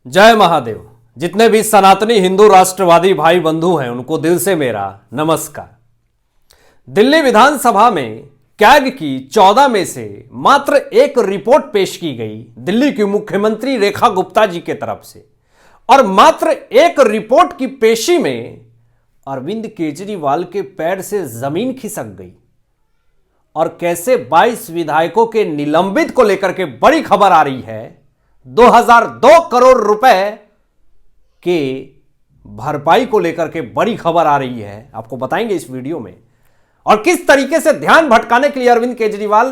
जय महादेव। जितने भी सनातनी हिंदू राष्ट्रवादी भाई बंधु हैं उनको दिल से मेरा नमस्कार। दिल्ली विधानसभा में कैग की 14 में से मात्र एक रिपोर्ट पेश की गई दिल्ली की मुख्यमंत्री रेखा गुप्ता जी के तरफ से, और मात्र एक रिपोर्ट की पेशी में अरविंद केजरीवाल के पैर से जमीन खिसक गई। और कैसे 22 विधायकों के निलंबित को लेकर के बड़ी खबर आ रही है। 2002 करोड़ रुपए के भरपाई को लेकर के बड़ी खबर आ रही है, आपको बताएंगे इस वीडियो में। और किस तरीके से ध्यान भटकाने के लिए अरविंद केजरीवाल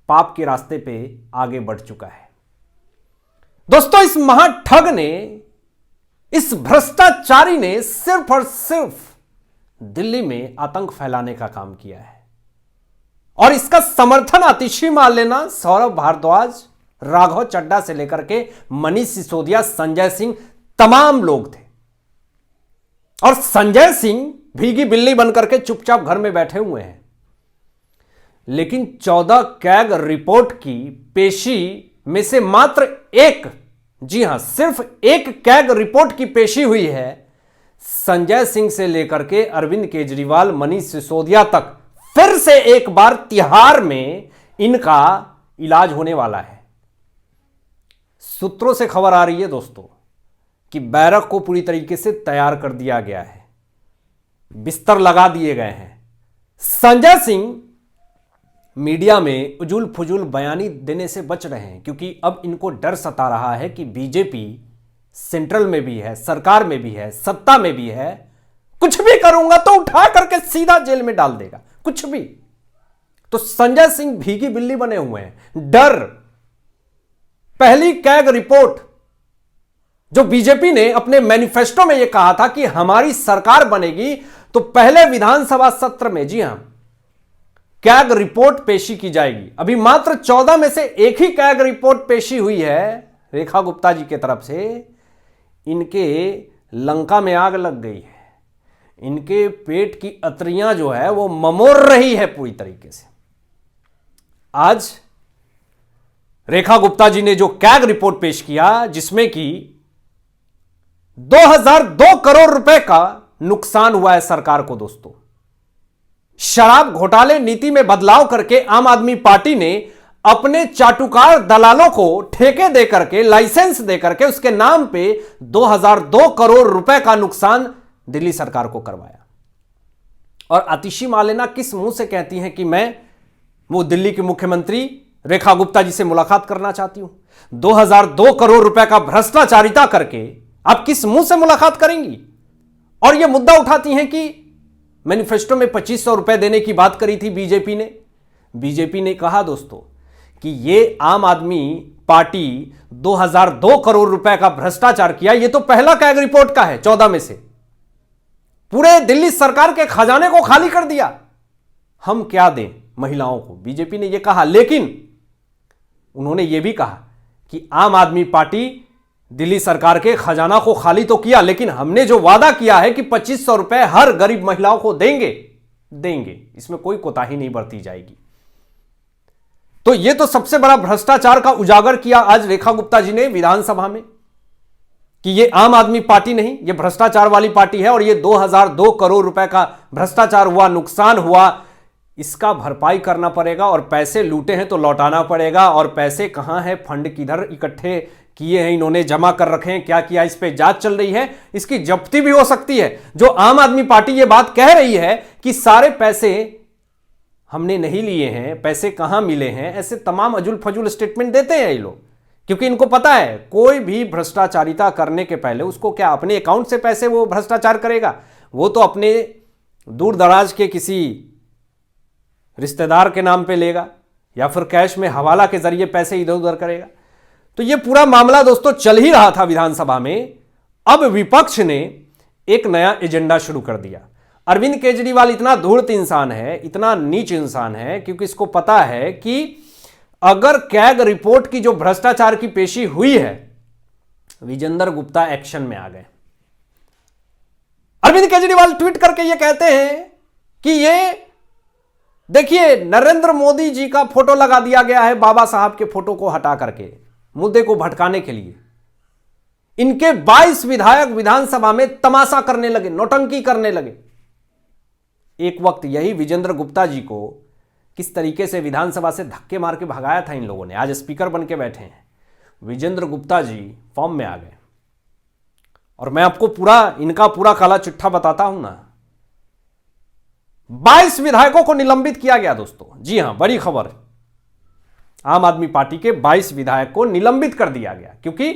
पाप के रास्ते पे आगे बढ़ चुका है। दोस्तों, इस महाठग ने, इस भ्रष्टाचारी ने सिर्फ और सिर्फ दिल्ली में आतंक फैलाने का काम किया है। और इसका समर्थन आतिशी मार्लेना, सौरभ भारद्वाज, राघव चड्ढा से लेकर के मनीष सिसोदिया, संजय सिंह, तमाम लोग थे। और संजय सिंह भीगी बिल्ली बनकर के चुपचाप घर में बैठे हुए हैं। लेकिन 14 कैग रिपोर्ट की पेशी में से मात्र एक, जी हां, सिर्फ एक कैग रिपोर्ट की पेशी हुई है। संजय सिंह से लेकर के अरविंद केजरीवाल, मनीष सिसोदिया तक फिर से एक बार तिहाड़ में इनका इलाज होने वाला है। सूत्रों से खबर आ रही है दोस्तों कि बैरक को पूरी तरीके से तैयार कर दिया गया है, बिस्तर लगा दिए गए हैं। संजय सिंह मीडिया में उजुल फुजुल बयानी देने से बच रहे हैं, क्योंकि अब इनको डर सता रहा है कि बीजेपी सेंट्रल में भी है, सरकार में भी है, सत्ता में भी है। कुछ भी करूंगा तो उठा करके सीधा जेल में डाल देगा, कुछ भी। तो संजय सिंह भीगी बिल्ली बने हुए हैं। डर, पहली कैग रिपोर्ट जो बीजेपी ने अपने मैनिफेस्टो में यह कहा था कि हमारी सरकार बनेगी तो पहले विधानसभा सत्र में, जी हां, कैग रिपोर्ट पेशी की जाएगी। अभी मात्र 14 में से एक ही कैग रिपोर्ट पेशी हुई है रेखा गुप्ता जी के तरफ से। इनके लंका में आग लग गई है। इनके पेट की अतरियां जो है वो ममोर रही है पूरी तरीके से। आज रेखा गुप्ता जी ने जो कैग रिपोर्ट पेश किया, जिसमें कि 2002 करोड़ रुपए का नुकसान हुआ है सरकार को। दोस्तों, शराब घोटाले नीति में बदलाव करके आम आदमी पार्टी ने अपने चाटुकार दलालों को ठेके देकर के, लाइसेंस देकर के उसके नाम पे 2002 करोड़ रुपए का नुकसान दिल्ली सरकार को करवाया। और आतिशी मार्लेना किस मुंह से कहती हैं कि मैं वो दिल्ली की मुख्यमंत्री रेखा गुप्ता जी से मुलाकात करना चाहती हूं। 2002 करोड़ रुपए का भ्रष्टाचारिता करके आप किस मुंह से मुलाकात करेंगी? और यह मुद्दा उठाती हैं कि मैनिफेस्टो में 2500 रुपए देने की बात करी थी बीजेपी ने। बीजेपी ने कहा दोस्तों कि यह आम आदमी पार्टी 2002 करोड़ रुपए का भ्रष्टाचार किया, यह तो पहला कैग रिपोर्ट का है 14 में से। पूरे दिल्ली सरकार के खजाने को खाली कर दिया। हम क्या दें महिलाओं को, बीजेपी ने यह कहा। लेकिन उन्होंने यह भी कहा कि आम आदमी पार्टी दिल्ली सरकार के खजाना को खाली तो किया, लेकिन हमने जो वादा किया है कि 2500 रुपए हर गरीब महिलाओं को देंगे, इसमें कोई कोताही नहीं बरती जाएगी। तो यह तो सबसे बड़ा भ्रष्टाचार का उजागर किया आज रेखा गुप्ता जी ने विधानसभा में कि यह आम आदमी पार्टी नहीं, यह भ्रष्टाचार वाली पार्टी है। और यह 2002 करोड़ रुपए का भ्रष्टाचार हुआ, नुकसान हुआ, इसका भरपाई करना पड़ेगा। और पैसे लूटे हैं तो लौटाना पड़ेगा। और पैसे कहां हैं, फंड किधर इकट्ठे किए हैं, इन्होंने जमा कर रखे हैं, क्या किया, इस पे जांच चल रही है। इसकी जब्ती भी हो सकती है। जो आम आदमी पार्टी ये बात कह रही है कि सारे पैसे हमने नहीं लिए हैं, पैसे कहां मिले हैं, ऐसे तमाम अजुल फजुल स्टेटमेंट देते हैं ये लोग, क्योंकि इनको पता है कोई भी भ्रष्टाचारिता करने के पहले उसको क्या अपने अकाउंट से पैसे वो भ्रष्टाचार करेगा? वो तो अपने दूर दराज के किसी रिश्तेदार के नाम पे लेगा या फिर कैश में हवाला के जरिए पैसे इधर उधर करेगा। तो यह पूरा मामला दोस्तों चल ही रहा था विधानसभा में। अब विपक्ष ने एक नया एजेंडा शुरू कर दिया। अरविंद केजरीवाल इतना धूर्त इंसान है, इतना नीच इंसान है, क्योंकि इसको पता है कि अगर कैग रिपोर्ट की जो भ्रष्टाचार की पेशी हुई है, विजेंद्र गुप्ता एक्शन में आ गए। अरविंद केजरीवाल ट्वीट करके ये कहते हैं कि ये देखिए, नरेंद्र मोदी जी का फोटो लगा दिया गया है, बाबा साहब के फोटो को हटा करके मुद्दे को भटकाने के लिए। इनके 22 विधायक विधानसभा में तमाशा करने लगे, नौटंकी करने लगे। एक वक्त यही विजेंद्र गुप्ता जी को किस तरीके से विधानसभा से धक्के मार के भगाया था इन लोगों ने, आज स्पीकर बन के बैठे हैं। विजेंद्र गुप्ता जी फॉर्म में आ गए और मैं आपको इनका पूरा काला चिट्ठा बताता हूं ना। 22 विधायकों को निलंबित किया गया दोस्तों। जी हां, बड़ी खबर है। आम आदमी पार्टी के 22 विधायक को निलंबित कर दिया गया क्योंकि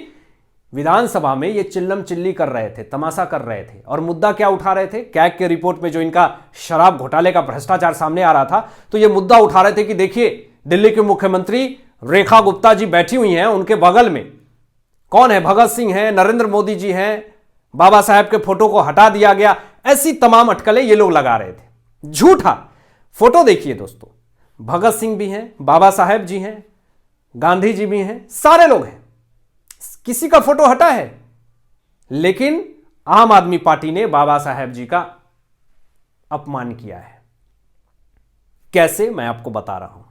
विधानसभा में ये चिल्लम चिल्ली कर रहे थे, तमाशा कर रहे थे। और मुद्दा क्या उठा रहे थे? कैग के रिपोर्ट में जो इनका शराब घोटाले का भ्रष्टाचार सामने आ रहा था, तो ये मुद्दा उठा रहे थे कि देखिए दिल्ली के मुख्यमंत्री रेखा गुप्ता जी बैठी हुई हैं, उनके बगल में कौन है? भगत सिंह हैं, नरेंद्र मोदी जी हैं, बाबा साहेब के फोटो को हटा दिया गया। ऐसी तमाम अटकलें ये लोग लगा रहे थे। झूठा फोटो देखिए दोस्तों, भगत सिंह भी हैं, बाबा साहेब जी हैं, गांधी जी भी हैं, सारे लोग हैं, किसी का फोटो हटा है? लेकिन आम आदमी पार्टी ने बाबा साहेब जी का अपमान किया है। कैसे? मैं आपको बता रहा हूं।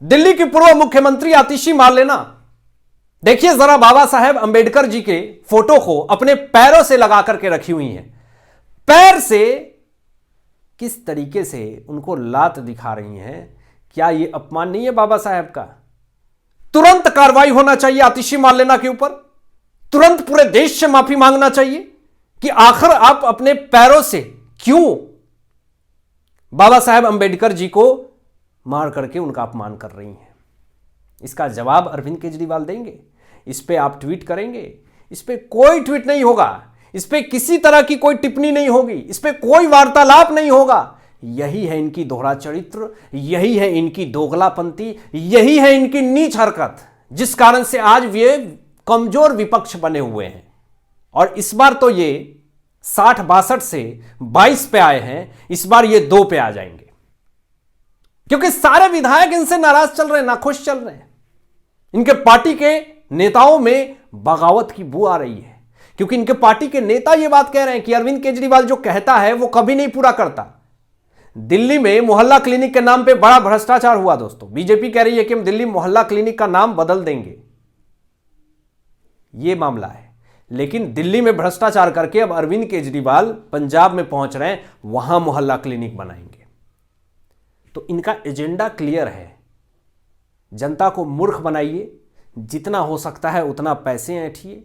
दिल्ली की पूर्व मुख्यमंत्री आतिशी मार्लेना, देखिए जरा बाबा साहेब अंबेडकर जी के फोटो को अपने पैरों से लगा करके रखी हुई हैं। पैर से किस तरीके से उनको लात दिखा रही हैं। क्या यह अपमान नहीं है बाबा साहेब का? तुरंत कार्रवाई होना चाहिए आतिशी मार्लेना के ऊपर। तुरंत पूरे देश से माफी मांगना चाहिए कि आखिर आप अपने पैरों से क्यों बाबा साहेब अंबेडकर जी को मार करके उनका अपमान कर रही हैं। इसका जवाब अरविंद केजरीवाल देंगे। इस पे आप ट्वीट करेंगे, इस पे कोई ट्वीट नहीं होगा, इस पे किसी तरह की कोई टिप्पणी नहीं होगी, इस पे कोई वार्तालाप नहीं होगा। यही है इनकी दोहरा चरित्र, यही है इनकी दोगलापंथी, यही है इनकी नीच हरकत, जिस कारण से आज वे कमजोर विपक्ष बने हुए हैं। और इस बार तो ये 60-62 से 22 पे आए हैं, इस बार ये 2 पे आ जाएंगे क्योंकि सारे विधायक इनसे नाराज चल रहे हैं, नाखुश चल रहे हैं। इनके पार्टी के नेताओं में बगावत की बू आ रही है क्योंकि इनके पार्टी के नेता ये बात कह रहे हैं कि अरविंद केजरीवाल जो कहता है वो कभी नहीं पूरा करता। दिल्ली में मोहल्ला क्लिनिक के नाम पे बड़ा भ्रष्टाचार हुआ दोस्तों। बीजेपी कह रही है कि हम दिल्ली मोहल्ला क्लिनिक का नाम बदल देंगे, ये मामला है। लेकिन दिल्ली में भ्रष्टाचार करके अब अरविंद केजरीवाल पंजाब में पहुंच रहे हैं, वहां मोहल्ला क्लिनिक बनाएंगे। तो इनका एजेंडा क्लियर है, जनता को मूर्ख बनाइए, जितना हो सकता है उतना पैसे ऐंठिए,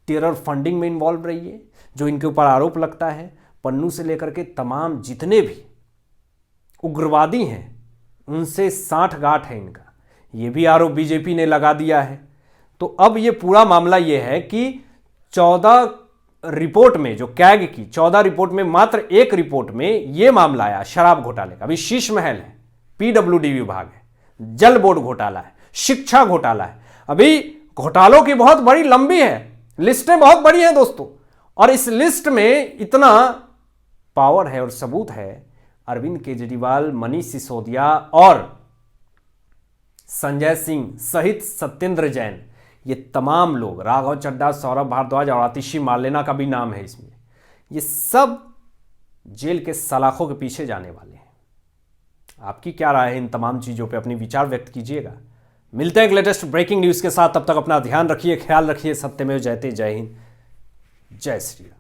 टेरर फंडिंग में इन्वॉल्व रहिए। जो इनके ऊपर आरोप लगता है, पन्नू से लेकर के तमाम जितने भी उग्रवादी हैं उनसे साठ गांठ है इनका, ये भी आरोप बीजेपी ने लगा दिया है। तो अब ये पूरा मामला ये है कि 14 रिपोर्ट में, जो कैग की 14 रिपोर्ट में मात्र एक रिपोर्ट में ये मामला आया शराब घोटाले का। अभी शीश महल है, पीडब्ल्यूडी विभाग है, जल बोर्ड घोटाला है, शिक्षा घोटाला है। अभी घोटालों की बहुत बड़ी लंबी है, लिस्टें बहुत बड़ी हैं दोस्तों। और इस लिस्ट में इतना पावर है और सबूत है, अरविंद केजरीवाल, मनीष सिसोदिया और संजय सिंह सहित सत्येंद्र जैन, ये तमाम लोग, राघव चड्ढा, सौरभ भारद्वाज और आतिशी मार्लेना का भी नाम है इसमें, ये सब जेल के सलाखों के पीछे जाने वाले हैं। आपकी क्या राय है इन तमाम चीजों पे? अपनी विचार व्यक्त कीजिएगा। मिलते हैं एक लेटेस्ट ब्रेकिंग न्यूज के साथ, तब तक अपना ध्यान रखिए, ख्याल रखिए। सत्यमेव जयते। जय हिंद, जय श्री राम।